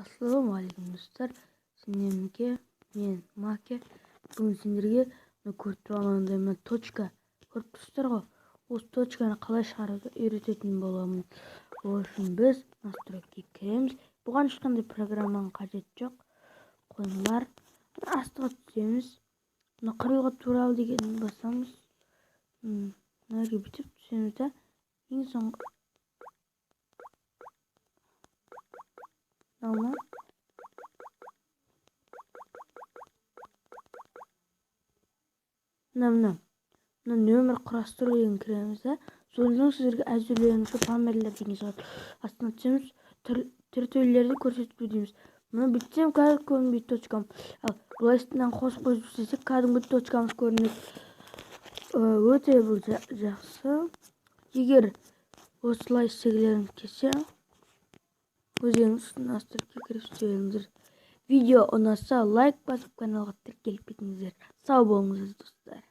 Ассалаумағалейкум достар, сендерге мен Маке. Бүгін сендерге көріп тұрғандай мына точка көріп тұрсыздар ғой. Осы точканы қалай шығаруды үйрететін боламын. Ол үшін біз настройкаға кіреміз. Бұған ешқандай программаның қажеті жоқ. Қоймалар астыға түсеміз. Мына құрылғы туралы дегенді басамыз. Мына бүйтіп түсеміз да ең соңғы мына нөмір құрастыру деген кіреміз да содан сіздерге әзірленуші панельдер деген шығады. Астына түсеміз, тіртеулерді көрсетпеу дейміз. Мұны бүйтсем кәдімгі көрінбейді точкам. Ал былайсынан қосып қойып істесек кәдімгі точкамыз көрінеді. Өте бұл жақсы. Егер осылай істегілеріңіз келсе, өзіңіз настройкаға кіріп істеңіздер. Видео ұнаса лайк басып каналға тіркеліп кетіңіздер. Сау болыңыз достар.